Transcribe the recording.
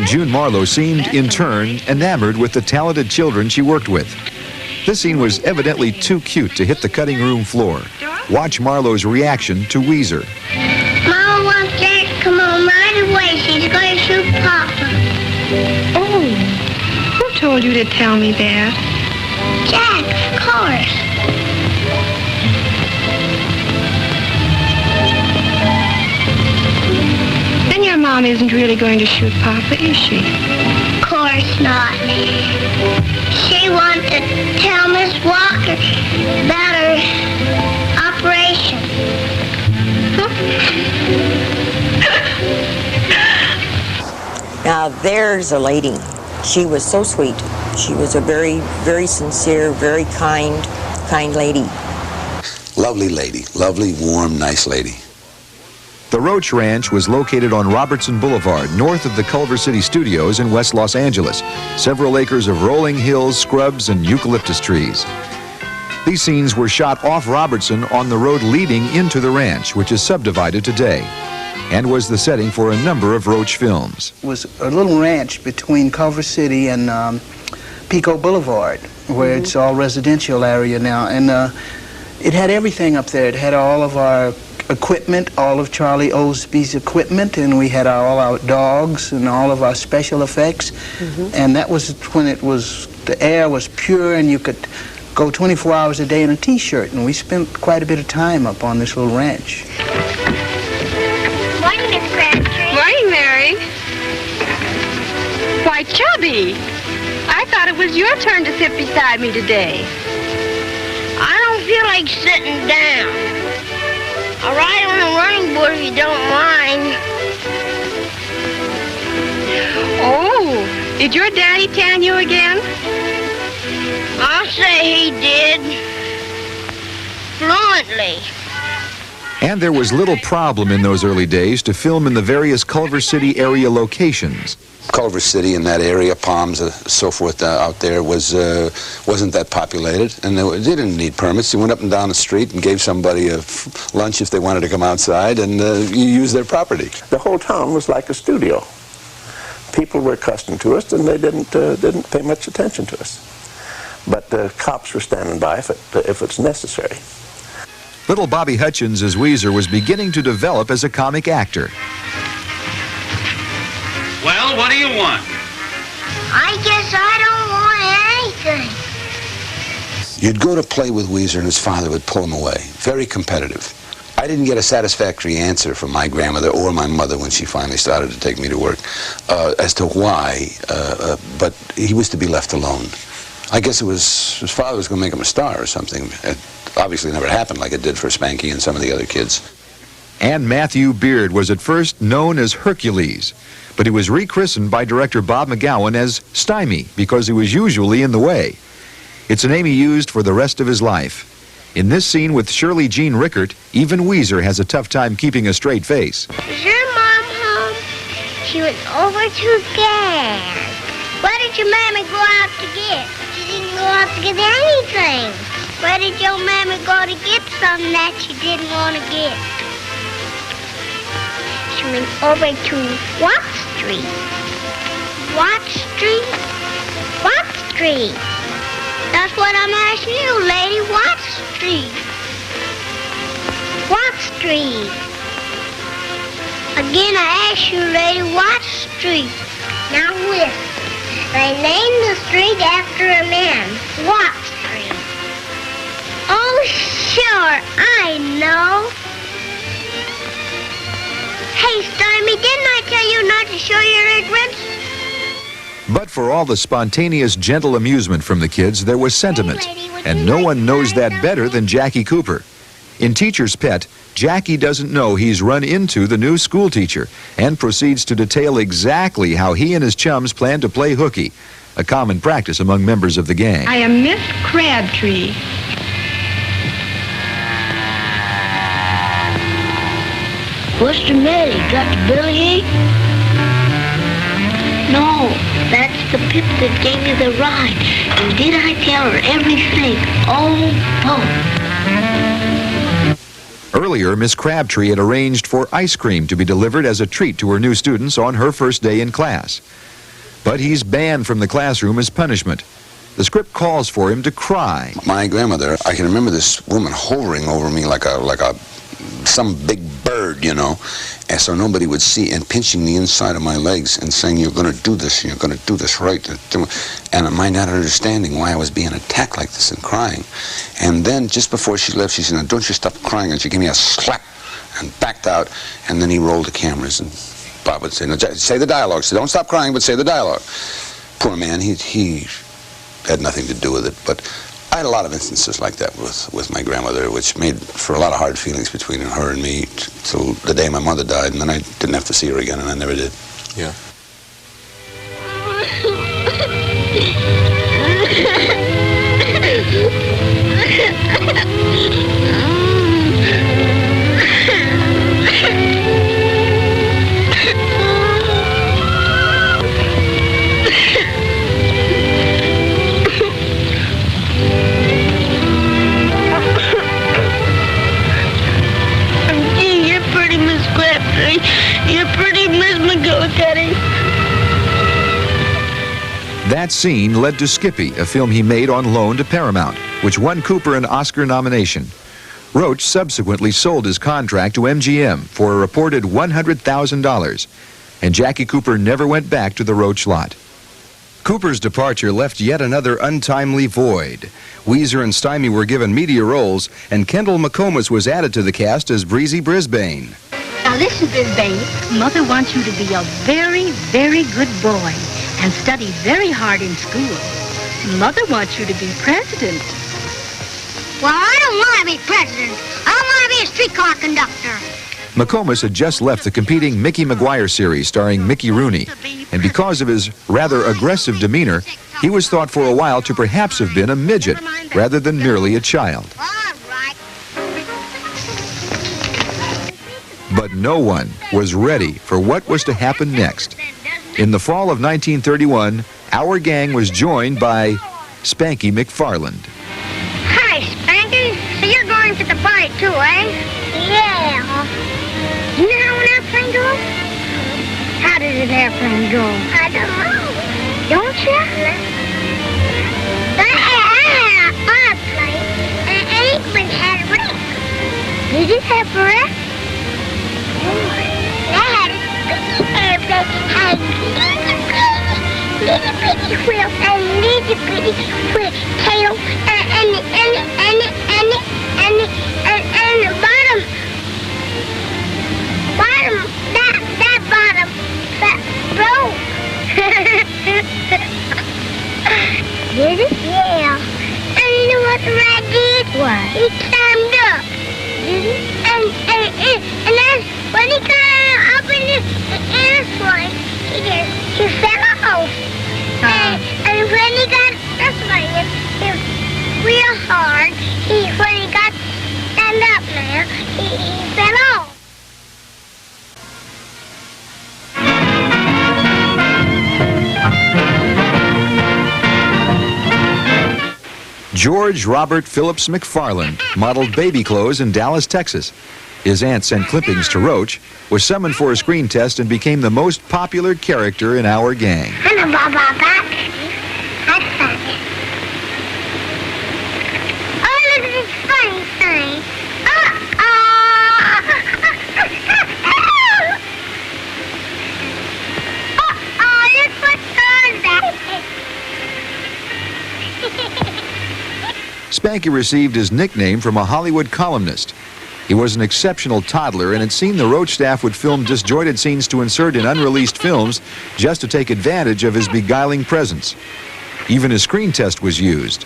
and June Marlowe seemed, in turn, enamored with the talented children she worked with. This scene was evidently too cute to hit the cutting room floor. Watch Marlowe's reaction to Weezer. Mama wants Jack to come home right away. She's going to shoot Papa. Oh, who told you to tell me that? Jack, of course. Then your mom isn't really going to shoot Papa, is she? Of course not. She wants to tell Miss Walker about her operation. Now there's a lady. She was so sweet. She was a very, very sincere, very kind lady. Lovely lady. Lovely, warm, nice lady. The Roach Ranch was located on Robertson Boulevard, north of the Culver City Studios in West Los Angeles. Several acres of rolling hills, scrubs, and eucalyptus trees. These scenes were shot off Robertson on the road leading into the ranch, which is subdivided today, and was the setting for a number of Roach films. It was a little ranch between Culver City and Pico Boulevard, where it's all residential area now, and it had everything up there. It had all of our equipment, all of Charlie Osby's equipment, and we had all our dogs and all of our special effects. And that was when the air was pure and you could go 24 hours a day in a t-shirt, and we spent quite a bit of time up on this little ranch. Morning, Miss Crabtree. Morning, Mary. Why, Chubby, I thought it was your turn to sit beside me today. I don't feel like sitting down. I'll ride on the running board if you don't mind. Oh, did your daddy tan you again? I'll say he did. Fluently. And there was little problem in those early days to film in the various Culver City area locations. Culver City and that area, Palms, so forth out there, wasn't that populated, and they didn't need permits. You went up and down the street and gave somebody a lunch if they wanted to come outside, and you used their property. The whole town was like a studio. People were accustomed to us, and they didn't pay much attention to us. But the cops were standing by if it's necessary. Little Bobby Hutchins as Weezer was beginning to develop as a comic actor. Well, what do you want? I guess I don't want anything. You'd go to play with Weezer and his father would pull him away. Very competitive. I didn't get a satisfactory answer from my grandmother or my mother when she finally started to take me to work as to why, but he was to be left alone. I guess it was his father was going to make him a star or something. It obviously never happened like it did for Spanky and some of the other kids. And Matthew Beard was at first known as Hercules, but he was rechristened by director Bob McGowan as Stymie because he was usually in the way. It's a name he used for the rest of his life. In this scene with Shirley Jean Rickert, even Weezer has a tough time keeping a straight face. Is your mom home? She went over to gas. What did your mammy go out to get? She didn't go out to get anything. Where did your mammy go to get something that she didn't want to get? She went over to what street? What street? What street? That's what I'm asking you, lady. What street? What street? Again, I ask you, lady, what street? Now listen. They named the street after a man. What street? Oh, sure, I know. Hey, Stymie, didn't I tell you not to show your ignorance? But for all the spontaneous, gentle amusement from the kids, there was sentiment, and no one knows that better than Jackie Cooper. In Teacher's Pet, Jackie doesn't know he's run into the new school teacher and proceeds to detail exactly how he and his chums plan to play hooky, a common practice among members of the gang. I am Miss Crabtree. What's the matter? You got the bellyache? No, that's the pip that gave me the ride. And did I tell her everything? Earlier, Miss Crabtree had arranged for ice cream to be delivered as a treat to her new students on her first day in class. But he's banned from the classroom as punishment. The script calls for him to cry. My grandmother, I can remember this woman hovering over me like some big bird, you know, and so nobody would see, and pinching the inside of my legs and saying, "You're going to do this, you're going to do this right." And my not understanding why I was being attacked like this and crying. And then just before she left, she said, "Now don't you stop crying," and she gave me a slap and backed out, and then he rolled the cameras, and Bob would say, "No, say the dialogue. So don't stop crying, but say the dialogue." Poor man, he had nothing to do with it, but I had a lot of instances like that with my grandmother, which made for a lot of hard feelings between her and me till the day my mother died, and then I didn't have to see her again, and I never did. Yeah. That scene led to Skippy, a film he made on loan to Paramount, which won Cooper an Oscar nomination. Roach subsequently sold his contract to MGM for a reported $100,000, and Jackie Cooper never went back to the Roach lot. Cooper's departure left yet another untimely void. Weezer and Stymie were given media roles, and Kendall McComas was added to the cast as Breezy Brisbane. Now listen, Brisbane, Mother wants you to be a very, very good boy and study very hard in school. Mother wants you to be president. Well, I don't want to be president. I want to be a streetcar conductor. McComas had just left the competing Mickey McGuire series starring Mickey Rooney, and because of his rather aggressive demeanor, he was thought for a while to perhaps have been a midget rather than merely a child. All right. But no one was ready for what was to happen next. In the fall of 1931, our gang was joined by Spanky McFarland. Hi, Spanky. So you're going to the party too, eh? Yeah. You know how an airplane goes? How does an airplane go? I don't know. Don't you? I had an airplane, and an airplane had a wreck. Did it have a wreck? That airplane had little bitty wheels and little bitty tail and the bottom, that bottom, that broke. Did it? Yeah. And you know what the rat did? What? He climbed up. Did he? And then when he got up in the airplane, he fell off. And when he got airplane, he was real hard. When he got stand up there, he fell off. George Robert Phillips McFarland modeled baby clothes in Dallas, Texas. His aunt sent clippings to Roach, was summoned for a screen test, and became the most popular character in our gang. Hello, Baba. That's funny. Oh, look at this funny thing. Look what's on that. Spanky received his nickname from a Hollywood columnist. He was an exceptional toddler and had seen the Roach staff would film disjointed scenes to insert in unreleased films just to take advantage of his beguiling presence. Even a screen test was used.